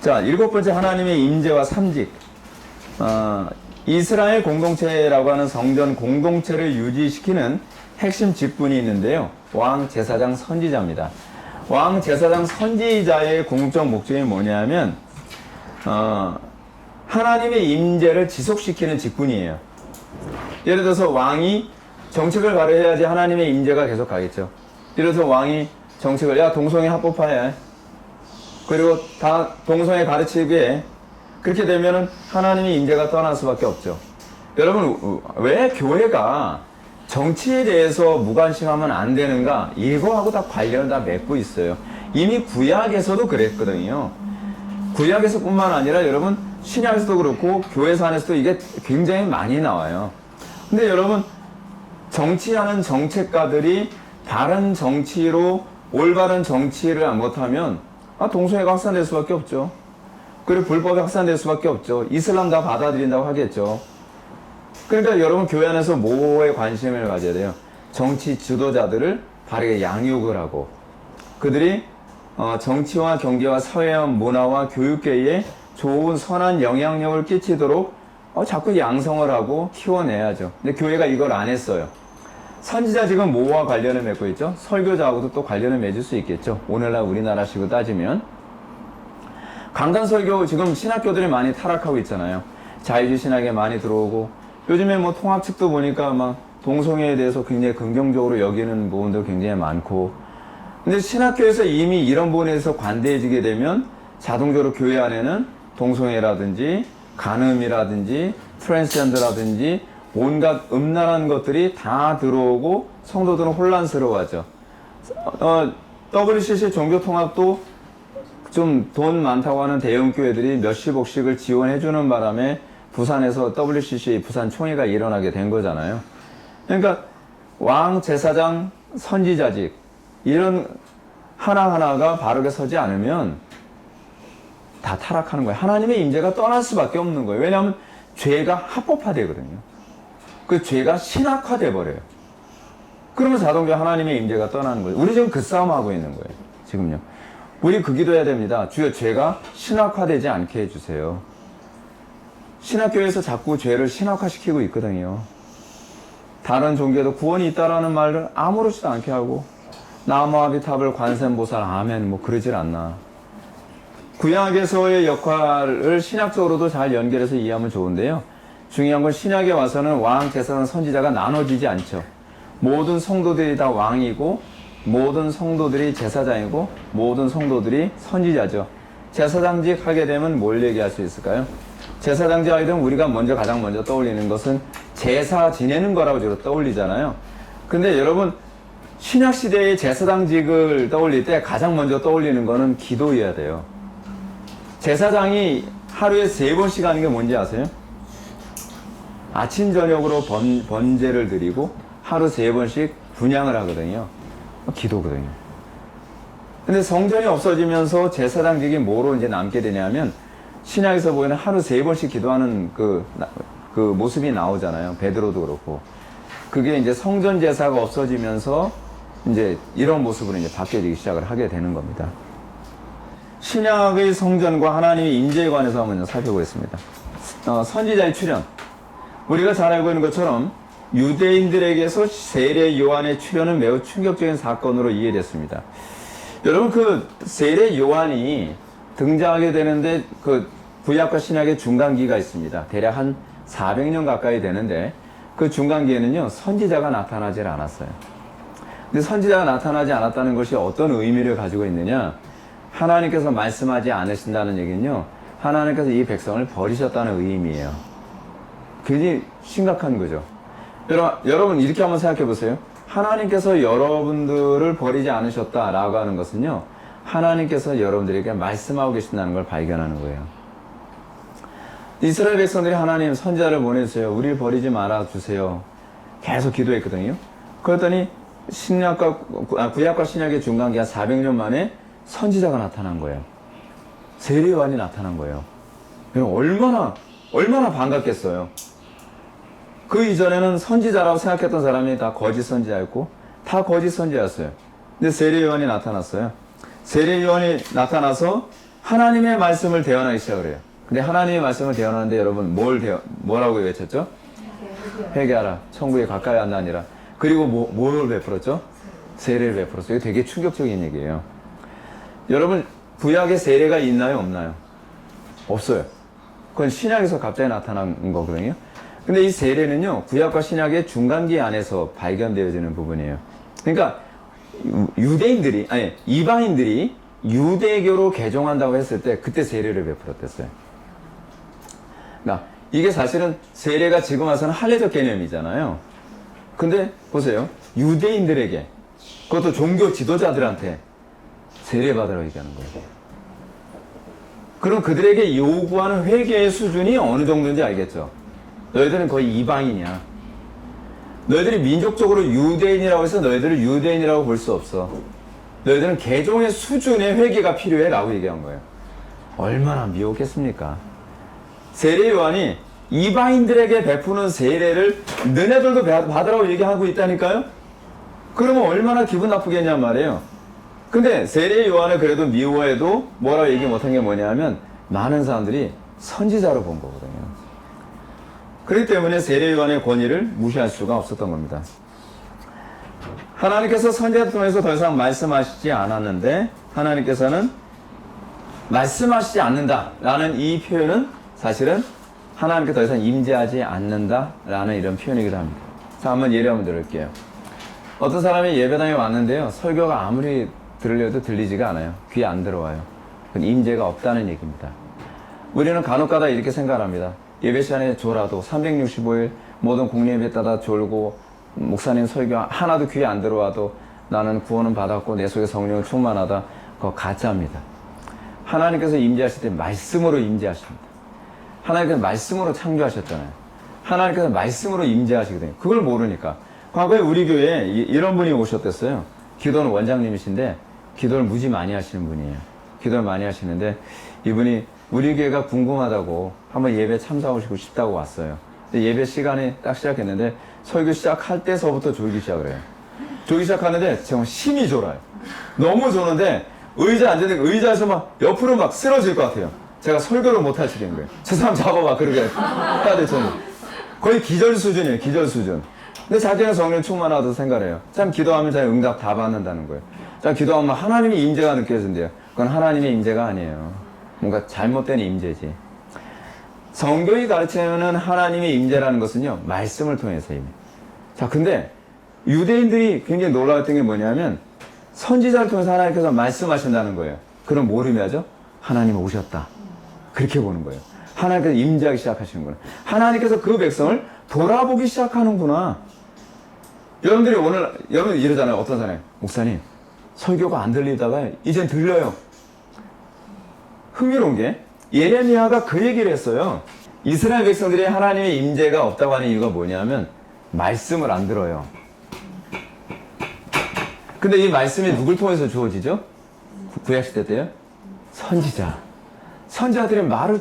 자, 일곱 번째 하나님의 임재와 삼직. 이스라엘 공동체라고 하는 성전 공동체를 유지시키는 핵심 직분이 있는데요. 왕, 제사장, 선지자입니다. 왕, 제사장, 선지자의 궁극적 목적이 뭐냐면 하나님의 임재를 지속시키는 직분이에요. 예를 들어서 왕이 정책을 발휘해야지 하나님의 임재가 계속 가겠죠. 예를 들어서 왕이 정책을 야 동성애 합법화해. 그리고 다 동성애 가르치게 그렇게 되면은 하나님의 임재가 떠날 수밖에 없죠. 여러분 왜 교회가 정치에 대해서 무관심하면 안 되는가? 이거하고 다 관련을 다 맺고 있어요. 이미 구약에서도 그랬거든요. 구약에서뿐만 아니라 여러분 신약에서도 그렇고 교회사 안에서도 이게 굉장히 많이 나와요. 근데 여러분 정치하는 정책가들이 바른 정치로 올바른 정치를 못하면 동성애가 확산될 수밖에 없죠. 그리고 불법이 확산될 수밖에 없죠. 이슬람 다 받아들인다고 하겠죠. 그러니까 여러분 교회 안에서 뭐에 관심을 가져야 돼요? 정치 지도자들을 바르게 양육을 하고 그들이 정치와 경제와 사회와 문화와 교육계에 좋은 선한 영향력을 끼치도록 자꾸 양성을 하고 키워내야죠. 근데 교회가 이걸 안 했어요. 선지자 지금 뭐와 관련을 맺고 있죠? 설교자하고도 또 관련을 맺을 수 있겠죠. 오늘날 우리나라식으로 따지면 강단설교 지금 신학교들이 많이 타락하고 있잖아요. 자유주의 신학에 많이 들어오고 요즘에 뭐 통합 측도 보니까 막 동성애에 대해서 굉장히 긍정적으로 여기는 부분도 굉장히 많고 근데 신학교에서 이미 이런 부분에서 관대해지게 되면 자동적으로 교회 안에는 동성애라든지 간음이라든지 트랜스젠더라든지 온갖 음란한 것들이 다 들어오고 성도들은 혼란스러워하죠. WCC 종교통합도 좀 돈 많다고 하는 대형 교회들이 몇십억씩을 지원해주는 바람에 부산에서 WCC 부산 총회가 일어나게 된 거잖아요. 그러니까 왕, 제사장, 선지자직 이런 하나하나가 바르게 서지 않으면 다 타락하는 거예요. 하나님의 임재가 떠날 수밖에 없는 거예요. 왜냐하면 죄가 합법화되거든요. 그 죄가 신학화돼 버려요. 그러면 자동적으로 하나님의 임재가 떠나는 거예요. 우리 지금 그 싸움하고 있는 거예요. 지금요. 우리 그 기도해야 됩니다. 주여 죄가 신학화되지 않게 해주세요. 신학교에서 자꾸 죄를 신학화시키고 있거든요. 다른 종교도 구원이 있다라는 말을 아무렇지도 않게 하고 나무아비탑을 관세음보살 아멘 뭐 그러질 않나. 구약에서의 역할을 신학적으로도 잘 연결해서 이해하면 좋은데요. 중요한 건 신약에 와서는 왕, 제사장, 선지자가 나눠지지 않죠. 모든 성도들이 다 왕이고 모든 성도들이 제사장이고 모든 성도들이 선지자죠. 제사장직 하게 되면 뭘 얘기할 수 있을까요? 제사장직 하게 되면 우리가 가장 먼저 떠올리는 것은 제사 지내는 거라고 주로 떠올리잖아요. 근데 여러분 신약시대의 제사장직을 떠올릴 때 가장 먼저 떠올리는 거는 기도여야 돼요. 제사장이 하루에 3번씩 하는 게 뭔지 아세요? 아침 저녁으로 번제를 드리고 하루 3번씩 분향을 하거든요. 기도거든요. 근데 성전이 없어지면서 제사장직이 뭐로 이제 남게 되냐면 신약에서 보이는 하루 3번씩 기도하는 그 모습이 나오잖아요. 베드로도 그렇고. 그게 이제 성전 제사가 없어지면서 이제 이런 모습으로 이제 바뀌어지기 시작을 하게 되는 겁니다. 신약의 성전과 하나님의 임재에 관해서 한번 살펴보겠습니다. 선지자의 출현. 우리가 잘 알고 있는 것처럼 유대인들에게서 세례 요한의 출현은 매우 충격적인 사건으로 이해됐습니다. 여러분 그 세례 요한이 등장하게 되는데 그 구약과 신약의 중간기가 있습니다. 대략 한 400년 가까이 되는데 그 중간기에는요 선지자가 나타나질 않았어요. 근데 선지자가 나타나지 않았다는 것이 어떤 의미를 가지고 있느냐? 하나님께서 말씀하지 않으신다는 얘기는요 하나님께서 이 백성을 버리셨다는 의미예요. 굉장히 심각한 거죠. 여러분 이렇게 한번 생각해 보세요. 하나님께서 여러분들을 버리지 않으셨다라고 하는 것은요 하나님께서 여러분들에게 말씀하고 계신다는 걸 발견하는 거예요. 이스라엘 백성들이 하나님 선지자를 보내주세요. 우리를 버리지 말아주세요. 계속 기도했거든요. 그랬더니 구약과 신약의 중간기가 400년 만에 선지자가 나타난 거예요. 세례 요한이 나타난 거예요. 얼마나 반갑겠어요. 그 이전에는 선지자라고 생각했던 사람이 다 거짓 선지자였고 다 거짓 선지자였어요. 근데 세례 요한이 나타났어요. 세례 요한이 나타나서 하나님의 말씀을 대언하기 시작을 해요. 근데 하나님의 말씀을 대언하는데 여러분 뭐라고 외쳤죠? 회개하라. 천국에 가까이 한다니라. 그리고 뭘 베풀었죠? 세례를 베풀었어요. 이게 되게 충격적인 얘기예요. 여러분, 구약에 세례가 있나요? 없나요? 없어요. 그건 신약에서 갑자기 나타난 거거든요. 근데 이 세례는요, 구약과 신약의 중간기 안에서 발견되어지는 부분이에요. 그러니까 이방인들이 유대교로 개종한다고 했을 때 그때 세례를 베풀었댔어요. 그러니까 이게 사실은 세례가 지금 와서는 할례적 개념이잖아요. 근데 보세요. 유대인들에게, 그것도 종교 지도자들한테 세례 받으라고 얘기하는 거예요. 그럼 그들에게 요구하는 회개의 수준이 어느 정도인지 알겠죠? 너희들은 거의 이방인이야. 너희들이 민족적으로 유대인이라고 해서 너희들을 유대인이라고 볼 수 없어. 너희들은 개종의 수준의 회개가 필요해 라고 얘기한 거예요. 얼마나 미혹했습니까? 세례 요한이 이방인들에게 베푸는 세례를 너네들도 받으라고 얘기하고 있다니까요? 그러면 얼마나 기분 나쁘겠냔 말이에요. 근데 세례 요한을 그래도 미워해도 뭐라고 얘기 못한 게 뭐냐면 많은 사람들이 선지자로 본 거거든요. 그렇기 때문에 세례 요한의 권위를 무시할 수가 없었던 겁니다. 하나님께서 선지자를 통해서 더 이상 말씀하시지 않았는데 하나님께서는 말씀하시지 않는다라는 이 표현은 사실은 하나님께 더 이상 임재하지 않는다라는 이런 표현이기도 합니다. 자, 한번 예를 한번 들을게요. 어떤 사람이 예배당에 왔는데요. 설교가 아무리 들으려도 들리지가 않아요. 귀에 안 들어와요. 그건 임재가 없다는 얘기입니다. 우리는 간혹가다 이렇게 생각합니다. 예배 시간에 졸아도 365일 모든 공예배 따다 졸고 목사님 설교 하나도 귀에 안 들어와도 나는 구원은 받았고 내 속에 성령은 충만하다. 그거 가짜입니다. 하나님께서 임재하실 때 말씀으로 임재하십니다. 하나님께서 말씀으로 창조하셨잖아요. 하나님께서 말씀으로 임재하시거든요. 그걸 모르니까. 과거에 우리 교회에 이런 분이 오셨댔어요. 기도는 원장님이신데 기도를 무지 많이 하시는 분이에요. 기도를 많이 하시는데 이분이 우리 교회가 궁금하다고 한번 예배 참석하시고 싶다고 왔어요. 근데 예배 시간이 딱 시작했는데 설교 시작할 때서부터 졸기 시작을 해요. 졸기 시작하는데 정말 심히 졸아요. 너무 조는데 의자에 앉았는데 의자에서 막 옆으로 막 쓰러질 것 같아요. 제가 설교를 못 할 줄인 거예요. 저 사람 잡아봐. 그러게 해야 돼, 저는. 거의 기절 수준이에요, 기절 수준. 근데 자기는 성령 충만하다고 생각해요. 참 기도하면 자기 응답 다 받는다는 거예요. 자, 기도하면 하나님의 임재가 느껴진대요. 그건 하나님의 임재가 아니에요. 뭔가 잘못된 임재지. 성경이 가르치는 하나님의 임재라는 것은요, 말씀을 통해서입니다. 자, 근데 유대인들이 굉장히 놀라웠던 게 뭐냐면 선지자를 통해서 하나님께서 말씀하신다는 거예요. 그럼 뭘 의미하죠? 하나님 오셨다. 그렇게 보는 거예요. 하나님께서 임재하기 시작하시는구나. 하나님께서 그 백성을 돌아보기 시작하는구나. 여러분들이 오늘, 여러분 이러잖아요. 어떤 사람이. 목사님, 설교가 안 들리다가 이젠 들려요. 흥미로운 게 예레미야가 그 얘기를 했어요. 이스라엘 백성들이 하나님의 임재가 없다고 하는 이유가 뭐냐면 말씀을 안 들어요. 근데 이 말씀이 누굴 통해서 주어지죠? 구약시대 때요? 선지자. 선지자들이 말을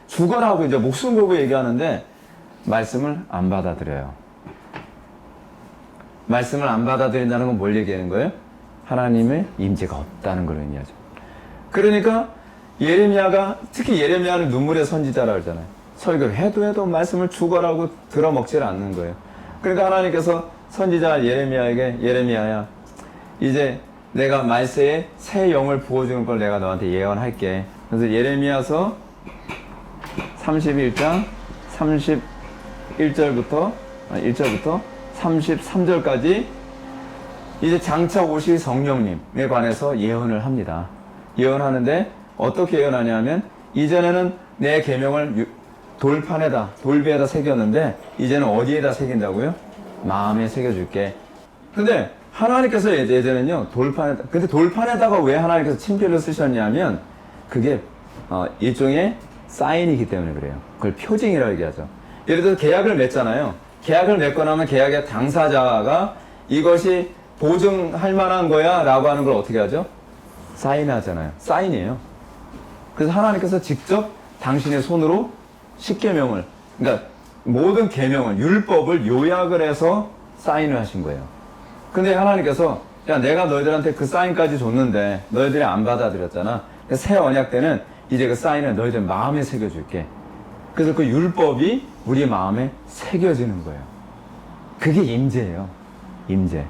죽어라고 이제 목숨 걸고 얘기하는데 말씀을 안 받아들여요. 말씀을 안 받아들인다는 건 뭘 얘기하는 거예요? 하나님의 임재가 없다는 걸 의미하죠. 그러니까 예레미야가, 특히 예레미야는 눈물의 선지자라고 하잖아요. 설교를 해도 말씀을 죽어라고 들어먹질 않는 거예요. 그러니까 하나님께서 선지자 예레미야에게, 예레미야야, 이제 내가 말세에 새 영을 부어주는 걸 내가 너한테 예언할게. 그래서 예레미야서 31장 31절부터 33절까지 이제 장차 오실 성령님에 관해서 예언을 합니다. 예언하는데 어떻게 예언하냐면 이전에는 내 계명을 돌판에다, 돌비에다 새겼는데 이제는 어디에다 새긴다고요? 마음에 새겨줄게. 근데 하나님께서 예전에는요, 근데 돌판에다가 왜 하나님께서 친필로 쓰셨냐면 그게 일종의 사인이기 때문에 그래요. 그걸 표징이라고 얘기하죠. 예를 들어서 계약을 맺잖아요. 계약을 맺고 나면 계약의 당사자가 이것이 보증할 만한 거야 라고 하는 걸 어떻게 하죠? 사인하잖아요. 사인이에요. 그래서 하나님께서 직접 당신의 손으로 십계명을, 그러니까 모든 계명을, 율법을 요약을 해서 사인을 하신 거예요. 근데 하나님께서 야, 내가 너희들한테 그 사인까지 줬는데 너희들이 안 받아들였잖아. 새 언약 때는 이제 그 사인을 너희들 마음에 새겨줄게. 그래서 그 율법이 우리 마음에 새겨지는 거예요. 그게 임재예요. 임재.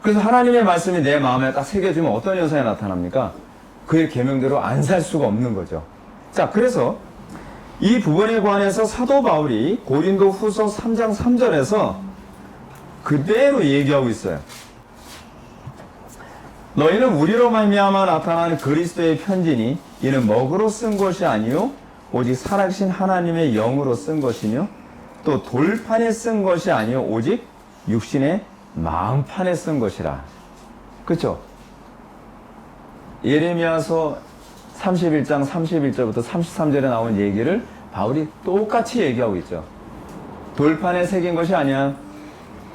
그래서 하나님의 말씀이 내 마음에 딱 새겨지면 어떤 현상이 나타납니까? 그의 계명대로 안 살 수가 없는 거죠. 자, 그래서 이 부분에 관해서 사도 바울이 고린도 후서 3장 3절에서 그대로 얘기하고 있어요. 너희는 우리로 말미암아 나타난 그리스도의 편지니 이는 먹으로 쓴 것이 아니요 오직 살아계신 하나님의 영으로 쓴 것이며 또 돌판에 쓴 것이 아니요 오직 육신의 마음판에 쓴 것이라. 그렇죠? 예레미야서 31장 31절부터 33절에 나온 얘기를 바울이 똑같이 얘기하고 있죠. 돌판에 새긴 것이 아니야.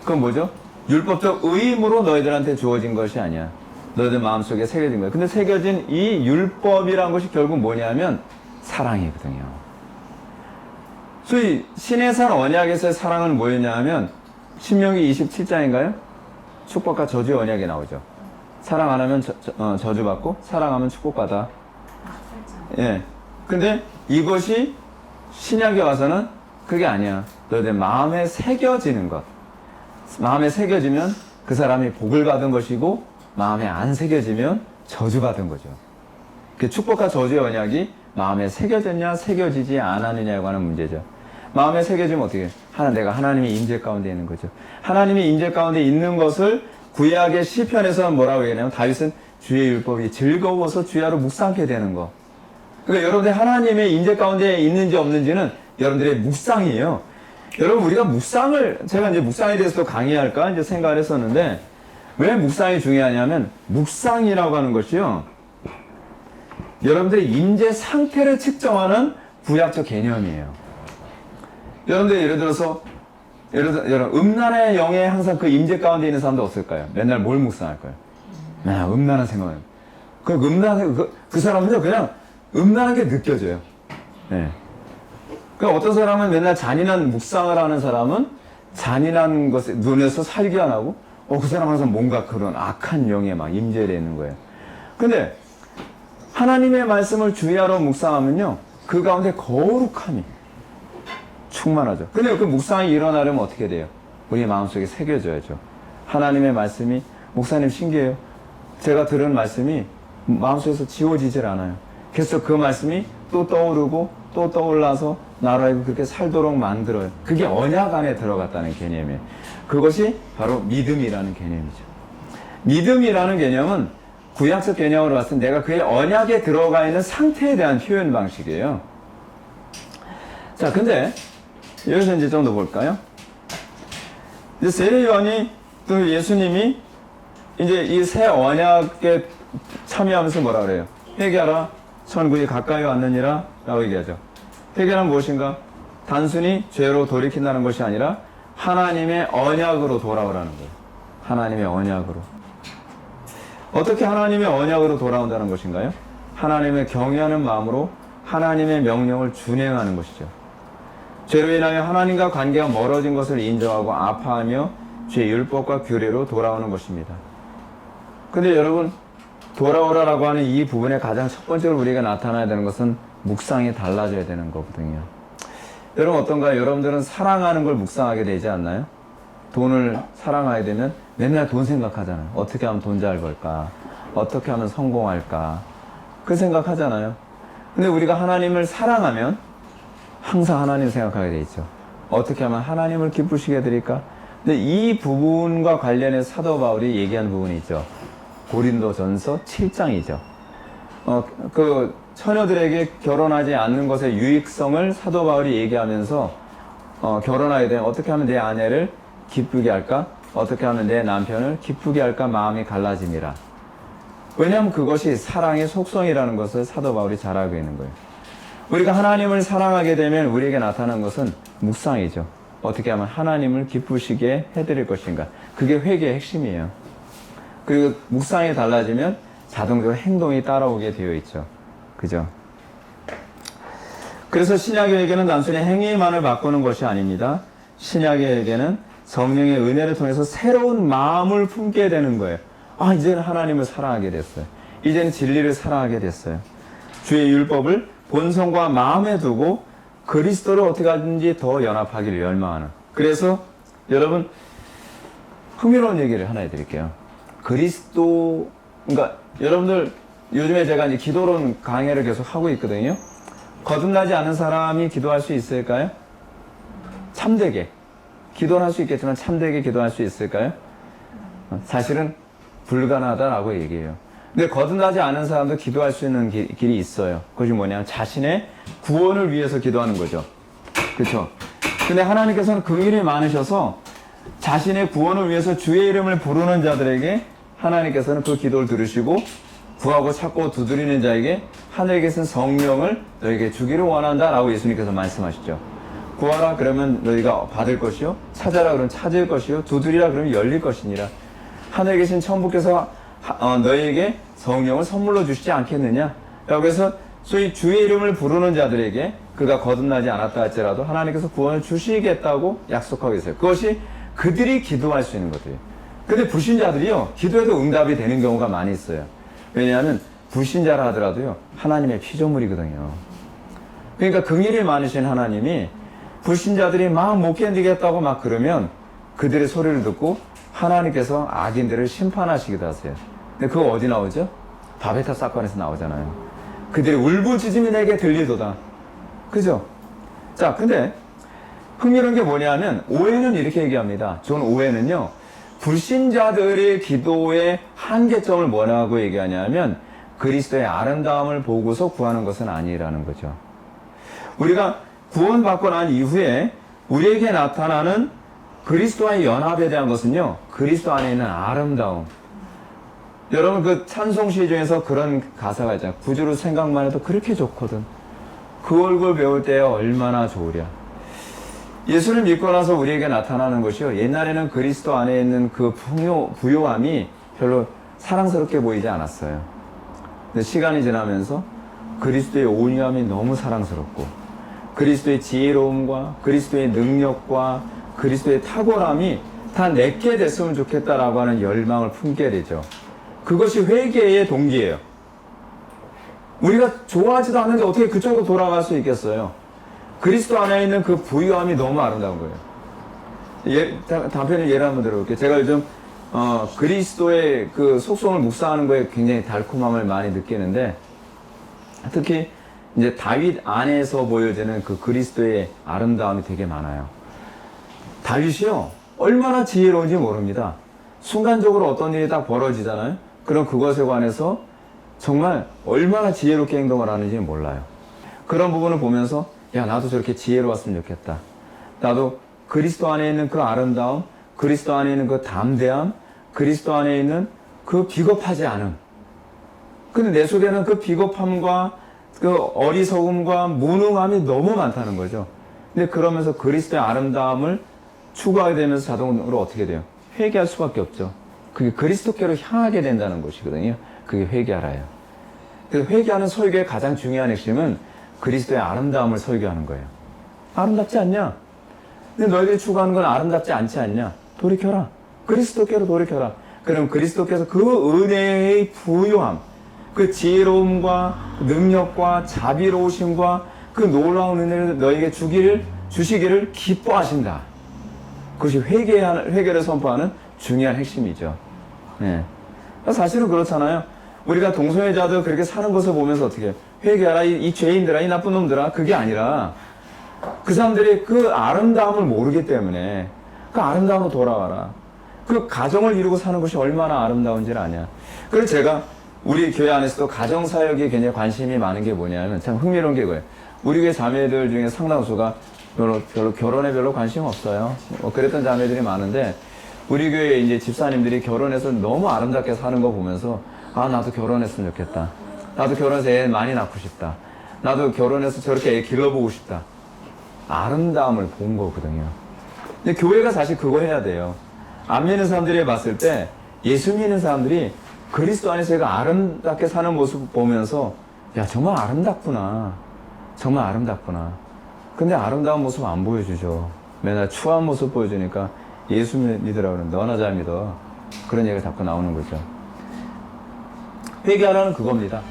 그건 뭐죠? 율법적 의무로 너희들한테 주어진 것이 아니야. 너희들 마음속에 새겨진 거야. 근데 새겨진 이 율법이란 것이 결국 뭐냐면 사랑이거든요. 소위 신의 산 언약에서의 사랑은 뭐였냐 하면 신명기 27장인가요? 축복과 저주의 언약이 나오죠. 사랑 안 하면 저주받고 사랑하면 축복받아. 예. 근데 이것이 신약에 와서는 그게 아니야. 너희들 마음에 새겨지는 것. 마음에 새겨지면 그 사람이 복을 받은 것이고 마음에 안 새겨지면 저주받은 거죠. 그 축복과 저주의 언약이 마음에 새겨졌냐 새겨지지 않았느냐고 하는 문제죠. 마음에 새겨지면 어떻게 해? 내가 하나님의 임재 가운데 있는 거죠. 하나님의 임재 가운데 있는 것을 구약의 시편에서는 뭐라고 얘기하냐면 다윗은 주의 율법이 즐거워서 주야로 묵상하게 되는 거. 그러니까 여러분들 하나님의 임재 가운데 있는지 없는지는 여러분들의 묵상이에요. 여러분 우리가 묵상을 제가 이제 묵상에 대해서도 강의할까 이제 생각을 했었는데 왜 묵상이 중요하냐면 묵상이라고 하는 것이요. 여러분들의 임재 상태를 측정하는 구약적 개념이에요. 여러분들 예를 들어서 여러분 음란의 영에 항상 그 임재 가운데 있는 사람도 없을까요? 맨날 뭘 묵상할까요? 맨날 음란한 생각을. 그 사람은요 그냥 음란한 게 느껴져요. 네. 그러니까 어떤 사람은 맨날 잔인한 묵상을 하는 사람은 잔인한 것에 눈에서 살기 안 하고 그 사람 항상 뭔가 그런 악한 영에 막 임재되어 있는 거예요. 근데 하나님의 말씀을 주야로 묵상하면요 그 가운데 거룩함이 충만하죠. 근데 그 묵상이 일어나려면 어떻게 돼요? 우리 마음속에 새겨져야죠. 하나님의 말씀이 목사님 신기해요. 제가 들은 말씀이 마음속에서 지워지질 않아요. 그래서 그 말씀이 또 떠오르고 또 떠올라서 나로 하여금 그렇게 살도록 만들어요. 그게 언약 안에 들어갔다는 개념이에요. 그것이 바로 믿음이라는 개념이죠. 믿음이라는 개념은 구약적 개념으로 봤을 때 내가 그의 언약에 들어가 있는 상태에 대한 표현 방식이에요. 자, 근데 여기서 이제 좀 더 볼까요? 이제 세례 요한이 또 예수님이 이제 이 새 언약에 참여하면서 뭐라 그래요? 회개하라, 천국이 가까이 왔느니라 라고 얘기하죠. 회개는 무엇인가? 단순히 죄로 돌이킨다는 것이 아니라 하나님의 언약으로 돌아오라는 거예요. 하나님의 언약으로. 어떻게 하나님의 언약으로 돌아온다는 것인가요? 하나님을 경외하는 마음으로 하나님의 명령을 준행하는 것이죠. 죄로 인하여 하나님과 관계가 멀어진 것을 인정하고 아파하며 죄의 율법과 규례로 돌아오는 것입니다. 근데 여러분, 돌아오라라고 하는 이 부분에 가장 첫 번째로 우리가 나타나야 되는 것은 묵상이 달라져야 되는 거거든요. 여러분 어떤가요? 여러분들은 사랑하는 걸 묵상하게 되지 않나요? 돈을 사랑하게 되면 맨날 돈 생각하잖아요. 어떻게 하면 돈 잘 벌까? 어떻게 하면 성공할까? 그 생각하잖아요. 근데 우리가 하나님을 사랑하면 항상 하나님 생각하게 돼 있죠. 어떻게 하면 하나님을 기쁘시게 해드릴까? 근데 이 부분과 관련해서 사도 바울이 얘기한 부분이 있죠. 고린도전서 7장이죠. 그 처녀들에게 결혼하지 않는 것의 유익성을 사도 바울이 얘기하면서 결혼하게 되면 어떻게 하면 내 아내를 기쁘게 할까? 어떻게 하면 내 남편을 기쁘게 할까? 마음이 갈라짐이라. 왜냐하면 그것이 사랑의 속성이라는 것을 사도 바울이 잘 알고 있는 거예요. 우리가 하나님을 사랑하게 되면 우리에게 나타나는 것은 묵상이죠. 어떻게 하면 하나님을 기쁘시게 해드릴 것인가. 그게 회개의 핵심이에요. 그리고 묵상이 달라지면 자동적으로 행동이 따라오게 되어 있죠. 그죠? 그래서 신약의 회개는 단순히 행위만을 바꾸는 것이 아닙니다. 신약의 회개는 성령의 은혜를 통해서 새로운 마음을 품게 되는 거예요. 이제는 하나님을 사랑하게 됐어요. 이제는 진리를 사랑하게 됐어요. 주의 율법을 본성과 마음에 두고 그리스도를 어떻게 하든지 더 연합하기를 열망하는. 그래서 여러분 흥미로운 얘기를 하나 해드릴게요. 그리스도, 그러니까 여러분들 요즘에 제가 이제 기도론 강의를 계속 하고 있거든요. 거듭나지 않은 사람이 기도할 수 있을까요? 참되게. 기도는 할 수 있겠지만 참되게 기도할 수 있을까요? 사실은 불가능하다라고 얘기해요. 근데 거듭나지 않은 사람도 기도할 수 있는 길이 있어요. 그것이 뭐냐면 자신의 구원을 위해서 기도하는 거죠. 그렇죠? 근데 하나님께서는 긍휼이 많으셔서 자신의 구원을 위해서 주의 이름을 부르는 자들에게 하나님께서는 그 기도를 들으시고 구하고 찾고 두드리는 자에게 하늘에 계신 성령을 너에게 주기를 원한다라고 예수님께서 말씀하시죠. 구하라 그러면 너희가 받을 것이요, 찾아라 그러면 찾을 것이요, 두드리라 그러면 열릴 것이니라. 하늘에 계신 천부께서 너희에게 성령을 선물로 주시지 않겠느냐. 그래서 소위 주의 이름을 부르는 자들에게 그가 거듭나지 않았다 할지라도 하나님께서 구원을 주시겠다고 약속하고 있어요. 그것이 그들이 기도할 수 있는 것들이에요. 근데 불신자들이요, 기도해도 응답이 되는 경우가 많이 있어요. 왜냐하면 불신자라 하더라도요, 하나님의 피조물이거든요. 그러니까 긍휼이 많으신 하나님이 불신자들이 막 못 견디겠다고 막 그러면 그들의 소리를 듣고 하나님께서 악인들을 심판하시기도 하세요. 근데 그거 어디 나오죠? 바베타 사건에서 나오잖아요. 그들의 울부짖음이 내게 들리도다. 그죠? 자, 근데 흥미로운 게 뭐냐면 오해는 이렇게 얘기합니다. 존 오해는요, 불신자들의 기도의 한계점을 뭐라고 얘기하냐면 그리스도의 아름다움을 보고서 구하는 것은 아니라는 거죠. 우리가 구원받고 난 이후에 우리에게 나타나는 그리스도와의 연합에 대한 것은요, 그리스도 안에 있는 아름다움. 여러분 그 찬송시 중에서 그런 가사가 있잖아요. 구주로 생각만 해도 그렇게 좋거든. 그 얼굴 배울 때 얼마나 좋으랴. 예수를 믿고 나서 우리에게 나타나는 것이요, 옛날에는 그리스도 안에 있는 그 부요함이 별로 사랑스럽게 보이지 않았어요. 근데 시간이 지나면서 그리스도의 온유함이 너무 사랑스럽고 그리스도의 지혜로움과 그리스도의 능력과 그리스도의 탁월함이 다 내게 됐으면 좋겠다라고 하는 열망을 품게 되죠. 그것이 회개의 동기예요. 우리가 좋아하지도 않는데 어떻게 그쪽으로 돌아갈 수 있겠어요? 그리스도 안에 있는 그 부유함이 너무 아름다운 거예요. 단편을 예를 한번 들어볼게요. 제가 요즘 그리스도의 그 속성을 묵상하는 거에 굉장히 달콤함을 많이 느끼는데, 특히 이제 다윗 안에서 보여지는 그 그리스도의 아름다움이 되게 많아요. 다윗이요, 얼마나 지혜로운지 모릅니다. 순간적으로 어떤 일이 딱 벌어지잖아요. 그럼 그것에 관해서 정말 얼마나 지혜롭게 행동을 하는지 몰라요. 그런 부분을 보면서 야, 나도 저렇게 지혜로웠으면 좋겠다. 나도 그리스도 안에 있는 그 아름다움, 그리스도 안에 있는 그 담대함, 그리스도 안에 있는 그 비겁하지 않음. 근데 내 속에는 그 비겁함과 그 어리석음과 무능함이 너무 많다는 거죠. 근데 그러면서 그리스도의 아름다움을 추구하게 되면서 자동으로 어떻게 돼요? 회개할 수밖에 없죠. 그게 그리스도께로 향하게 된다는 것이거든요. 그게 회개하라예요. 그래서 회개하는 설교의 가장 중요한 핵심은 그리스도의 아름다움을 설교하는 거예요. 아름답지 않냐? 근데 너희들이 추구하는 건 아름답지 않지 않냐? 돌이켜라. 그리스도께로 돌이켜라. 그럼 그리스도께서 그 은혜의 부요함, 그 지혜로움과 능력과 자비로우심과 그 놀라운 은혜를 너에게 주시기를 기뻐하신다. 그것이 회개를 선포하는 중요한 핵심이죠. 네. 사실은 그렇잖아요. 우리가 동성애자들 그렇게 사는 것을 보면서 어떻게 해요? 회개하라, 이 죄인들아, 이 나쁜 놈들아. 그게 아니라 그 사람들이 그 아름다움을 모르기 때문에 그 아름다움으로 돌아와라. 그 가정을 이루고 사는 것이 얼마나 아름다운지를 아냐. 그래서 제가 우리 교회 안에서도 가정사역에 굉장히 관심이 많은 게 뭐냐면 참 흥미로운 게 뭐예요. 우리 교회 자매들 중에 상당수가 별로 결혼에 별로 관심 없어요. 그랬던 자매들이 많은데 우리 교회 이제 집사님들이 결혼해서 너무 아름답게 사는 거 보면서 아, 나도 결혼했으면 좋겠다. 나도 결혼해서 애 많이 낳고 싶다. 나도 결혼해서 저렇게 애 길러보고 싶다. 아름다움을 본 거거든요. 근데 교회가 사실 그거 해야 돼요. 안 믿는 사람들이 봤을 때 예수 믿는 사람들이 그리스도 안에서 얘가 아름답게 사는 모습 보면서 야, 정말 아름답구나. 정말 아름답구나. 근데 아름다운 모습 안 보여주죠. 맨날 추한 모습 보여주니까 예수 믿으라고 그러는데 너나 잘 믿어. 그런 얘기가 자꾸 나오는 거죠. 회개하라는 그겁니다.